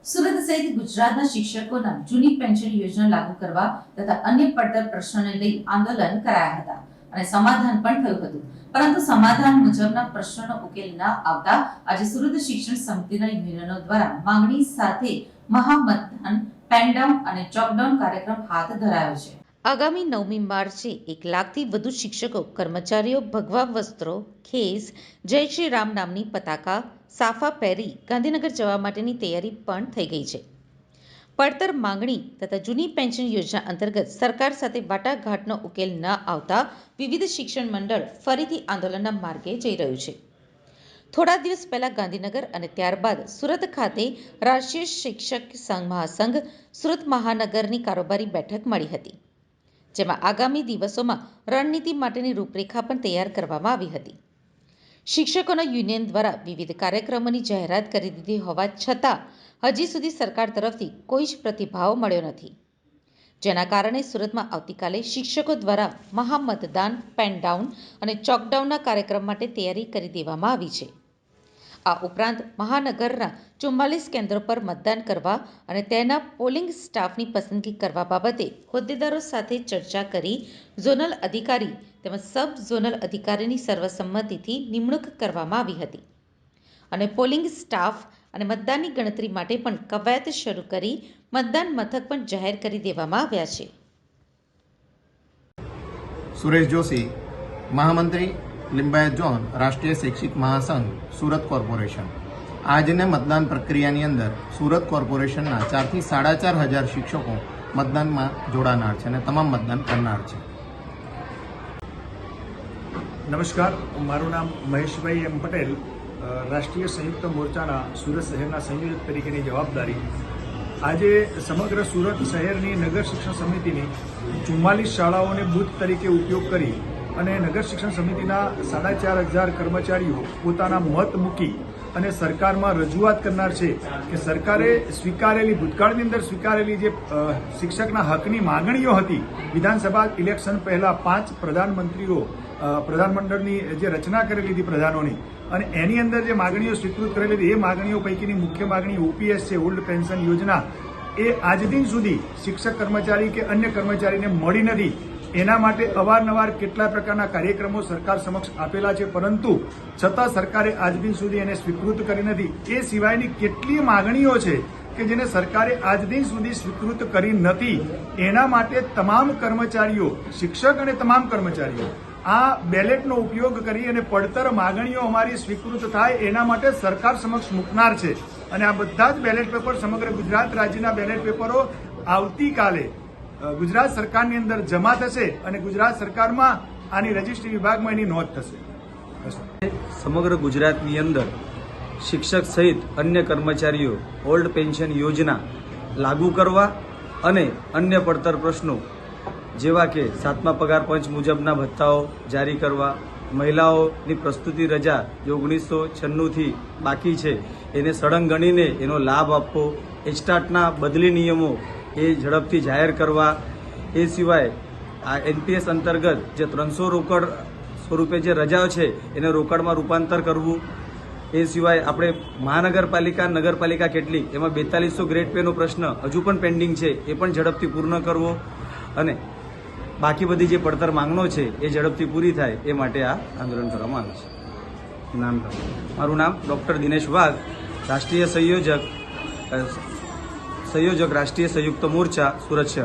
સુરત સહિત ગુજરાતના શિક્ષકોના જૂની પેન્શન યોજના લાગુ કરવા તથા અન્ય પડતર પ્રશ્નોને લઈ આંદોલન કરાયા હતા અને સમાધાન પણ થયું હતું, પરંતુ સમાધાન મુજબના પ્રશ્નોનો ઉકેલ ન આવતા આજે સુરત શિક્ષણ સમિતિના યુનિયનો દ્વારા માંગણી સાથે મહામતદાન, પેનડાઉન અને ચોકડાઉન કાર્યક્રમ હાથ ધરાયો છે। આગામી 9મી માર્ચે 1 લાખથી વધુ શિક્ષકો કર્મચારીઓ ભગવા વસ્ત્રો, ખેસ, જય શ્રી રામ નામની પતાકા, સાફા પહેરી ગાંધીનગર જવા માટેની તૈયારી પણ થઈ ગઈ છે। પડતર માંગણી તથા જૂની પેન્શન યોજના અંતર્ગત સરકાર સાથે વાટાઘાટનો ઉકેલ ન આવતા વિવિધ શિક્ષણ મંડળ ફરીથી આંદોલનના માર્ગે જઈ રહ્યું છે। થોડા દિવસ પહેલા ગાંધીનગર અને ત્યારબાદ સુરત ખાતે રાષ્ટ્રીય શિક્ષક મહાસંઘ સુરત મહાનગરની કારોબારી બેઠક મળી હતી, જેમાં આગામી દિવસોમાં રણનીતિ માટેની રૂપરેખા પણ તૈયાર કરવામાં આવી હતી। શિક્ષકોના યુનિયન દ્વારા વિવિધ કાર્યક્રમોની જાહેરાત કરી દીધી હોવા છતાં હજી સુધી સરકાર તરફથી કોઈ જ પ્રતિભાવ મળ્યો નથી, જેના કારણે સુરતમાં આવતીકાલે શિક્ષકો દ્વારા મહામતદાન, પેનડાઉન અને ચોકડાઉનના કાર્યક્રમ માટે તૈયારી કરી દેવામાં આવી છે। આ ઉપરાંત મહાનગરના 44 કેન્દ્રો પર મતદાન કરવા અને તેના પોલિંગ સ્ટાફની પસંદગી કરવા બાબતે હોદ્દેદારો સાથે ચર્ચા કરી ઝોનલ અધિકારી તેમજ સબ ઝોનલ અધિકારીની સર્વસંમતિથી નિમણૂક કરવામાં આવી હતી અને પોલિંગ સ્ટાફ અને મતદાનની ગણતરી માટે પણ કવાયત શરૂ કરી મતદાન મથક પણ જાહેર કરી દેવામાં આવ્યા છે। सुरेश जोशी, महामंत्री लिंबायत जोन, राष्ट्रीय शैक्षिक महासंघ, सूरत कॉर्पोरेशन। आज ने मतदान प्रक्रिया अंदर सूरत कॉर्पोरेशन 4 થી 4,500 शिक्षको मतदान में जोड़ानार छे ने तमाम मतदान करनार छे। नमस्कार, मारू नाम महेशभाई एम पटेल, राष्ट्रीय संयुक्त मोर्चाना सूरत शहरना संयोजक तरीकेनी जवाबदारी। આજે સમગ્ર સુરત શહેરની નગર શિક્ષણ સમિતિની 44 શાળાઓને બૂથ તરીકે ઉપયોગ કરી અને નગર શિક્ષણ સમિતિના 4,500 કર્મચારીઓ પોતાના મત મૂકી અને સરકારમાં રજૂઆત કરનાર છે કે સરકારે સ્વીકારેલી ભૂતકાળની અંદર સ્વીકારેલી જે શિક્ષકના હકની માંગણીઓ હતી, વિધાનસભા ઇલેક્શન પહેલા 5 પ્રધાનમંત્રીઓ પ્રધાનમંડળની જે રચના કરેલી હતી પ્રધાનોની, અને એની અંદર જે માંગણીઓ સ્વીકૃત કરેલી હતી એ માંગણીઓ પૈકીની મુખ્ય માંગણી ઓપીએસ છે, ઓલ્ડ પેન્શન યોજના, એ આજ દિન સુધી શિક્ષક કર્મચારી કે અન્ય કર્મચારીને મળી નથી। એના માટે અવારનવાર કેટલા પ્રકારના કાર્યક્રમો સરકાર સમક્ષ આપેલા છે, પરંતુ છતાં સરકારે આજ દિન સુધી એને સ્વીકૃત કરી નથી। એ સિવાયની કેટલી માંગણીઓ છે કે જેને સરકારે આજ દિન સુધી સ્વીકૃત કરી નથી। એના માટે તમામ કર્મચારીઓ, શિક્ષક અને તમામ કર્મચારીઓ આ બેલેટનો ઉપયોગ કરી અને પડતર માંગણીઓ અમારી સ્વીકૃત થાય એના માટે સરકાર સમક્ષ મૂકનાર છે। અને આ બધા જ બેલેટ પેપર, સમગ્ર ગુજરાત રાજ્યના બેલેટ પેપરો આવતીકાલે ગુજરાત સરકારની અંદર જમા થશે અને ગુજરાત સરકારમાં આની રજિસ્ટ્રી વિભાગમાં એની નોંધ થશે। સમગ્ર ગુજરાતની અંદર શિક્ષક સહિત અન્ય કર્મચારીઓ ઓલ્ડ પેન્શન યોજના લાગુ કરવા અને અન્ય પડતર પ્રશ્નો જેવા કે 7મા પગાર પંચ મુજબના ભથ્થાઓ જારી કરવા, મહિલાઓની પ્રસ્તુતિ રજા જે 1996થી બાકી છે એને સળંગ ગણીને એનો લાભ આપવો, એચટાટના બદલી નિયમો એ ઝડપથી જાહેર કરવા, એ સિવાય આ એનપીએસ અંતર્ગત જે 300 રોકડ સ્વરૂપે જે રજાઓ છે એને રોકડમાં રૂપાંતર કરવું, એ સિવાય આપણે મહાનગરપાલિકા, નગરપાલિકા કેટલી એમાં 4200 ગ્રેડ પેનો પ્રશ્ન હજુ પણ પેન્ડિંગ છે એ પણ ઝડપથી પૂર્ણ કરવો અને બાકી બધી જે પડતર માંગણો છે એ ઝડપથી પૂરી થાય એ માટે આ આંદોલન કરવામાં આવે છે। મારું નામ ડૉક્ટર દિનેશ વાઘ, રાષ્ટ્રીય સંયોજક રાષ્ટ્રીય સંયુક્ત મોરચા, સુરત શહેર।